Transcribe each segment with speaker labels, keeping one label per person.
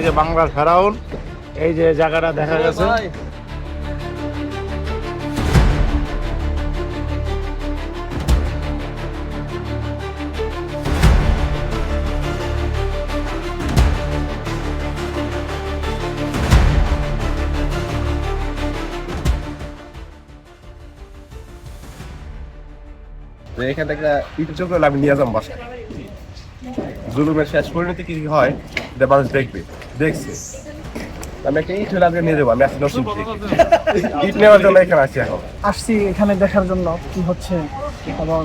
Speaker 1: যে বাংলার ফেরাউন, এই যে জায়গাটা দেখা গেছে।
Speaker 2: এখান থেকে ইটু চোখ আমি নিয়ে যাবো বাসায়। জুলুমের শেষ পরিণতি কি হয় এটা মানুষ দেখবে, দেখছে। আমি একটা ইট হলে আজকে নিয়ে যাবো। আমি আসছি নরসিংদী থেকে, ইট নেওয়ার জন্য এখানে আসছি। এখন
Speaker 3: আসছি এখানে দেখার জন্য কি হচ্ছে এবং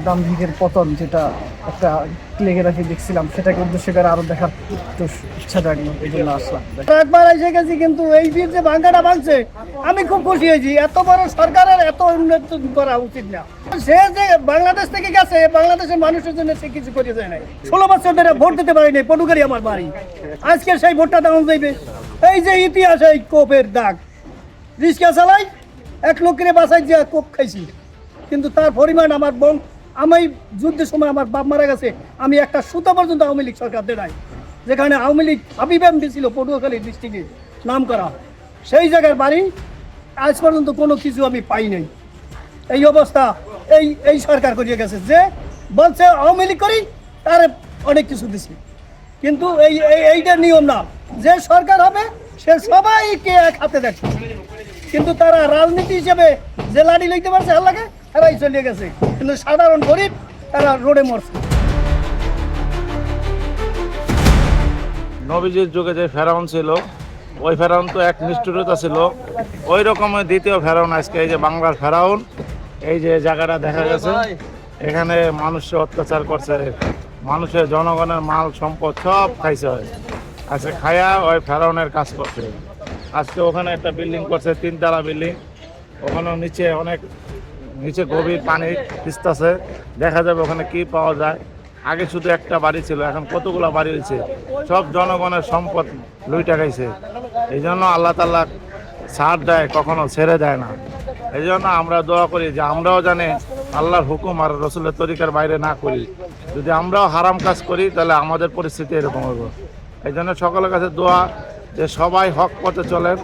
Speaker 3: দাম্ভিকের পতন, যেটা একটা টেলিগ্রাফি দেখছিলাম, সেটাকে উদ্দেশ্য করে আরো দেখার একটু ইচ্ছা জাগলো, এই জন্য আসলাম। একবার এসে গেছি, কিন্তু এই যে ভাঙ্গাটা ভাঙছে আমি খুব খুশি হয়েছি। এত বড় সরকারের এত উন্নত করা উচিত না। সে যে বাংলাদেশ থেকে গেছে, বাংলাদেশের মানুষের জন্য সে কিছু করে যায় নাই। 16 বছর ধরে ভোট দিতে পারিনি, পটুকারি আমার বাড়ি। আজকে সেই ভোটটা দেওয়া যাইবে। এই যে ইতিহাস, এই কোপের দাগ, রিক্সা চালাই, এক লোকের বাসায় যে কোপ খাইছি, কিন্তু তার পরিমাণ আমার বোন, আমি যুদ্ধের সময় আমার বাপ মারা গেছে, আমি একটা সুতা পর্যন্ত আওয়ামী লীগ সরকার দেয়, যেখানে আওয়ামী লীগ হাবিব এমপি ছিল পটুয়াখালী ডিস্ট্রিক্টে নাম করা, সেই জায়গার বাড়ি আজ পর্যন্ত কোনো কিছু আমি পাই নাই। এই অবস্থা এই সরকার করিয়ে গেছে, যে বলছে আওয়ামী লীগ করি, তার অনেক কিছু দিছে, কিন্তু এইটা নিয়ম না। যে সরকার হবে সে সবাইকে এক হাতে দেখে, কিন্তু তারা রাজনীতি হিসেবে যে লাড়ি লইতে পারছে আল্লাহকে, তারাই চলে গেছে, কিন্তু সাধারণ গরিব তারা রোডে মরছে।
Speaker 1: নবীজির যুগে যে ফেরাউন ছিল, ওই ফেরাউন তো এক নিষ্ঠুরতা ছিল, ওই রকমের দ্বিতীয় ফেরাউন আজকে এই যে বাংলার ফেরাউন, এই যে জায়গাটা দেখা গেছে। এখানে মানুষের অত্যাচার করছে, মানুষের জনগণের মাল সম্পদ সব খাইছে, হয় আজকে খায়া ওই ফেরাউনের কাজ করছে। আজকে ওখানে একটা বিল্ডিং করছে, 3 তলা বিল্ডিং, ওখানেও নিচে গভীর পানি ভিজতেছে, দেখা যাবে ওখানে কি পাওয়া যায়। আগে শুধু একটা বাড়ি ছিল, এখন কতগুলো বাড়ি হয়েছে, সব জনগণের সম্পদ লুইটা খাইছে। এই জন্য আল্লাহ তাআলা ছাড় দেয়, কখনো ছেড়ে দেয় না। এই জন্য আমরা দোয়া করি যে আমরাও জানি আল্লাহর হুকুম আর রসুলের তরিকার বাইরে না করি। যদি আমরাও হারাম কাজ করি তাহলে আমাদের পরিস্থিতি এরকম হবে। এই জন্য সকলের কাছে দোয়া যে সবাই হক পথে চলেন,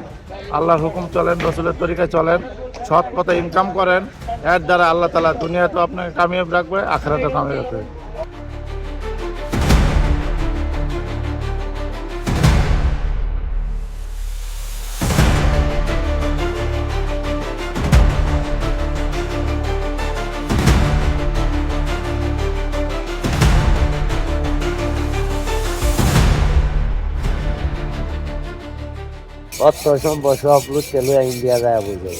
Speaker 1: আল্লাহর হুকুম চলেন, রসুলের তরিকায় চলেন, সৎ পথে ইনকাম করেন। এর দ্বারা আল্লাহ তাআলা দুনিয়াতেও আপনাকে কামিয়াব রাখবে, আখিরাতেও কামিয়াব রাখবে।
Speaker 4: অর্থ সম্পদ সব লুটতে লইয়া ইন্ডিয়া যায় বুঝে।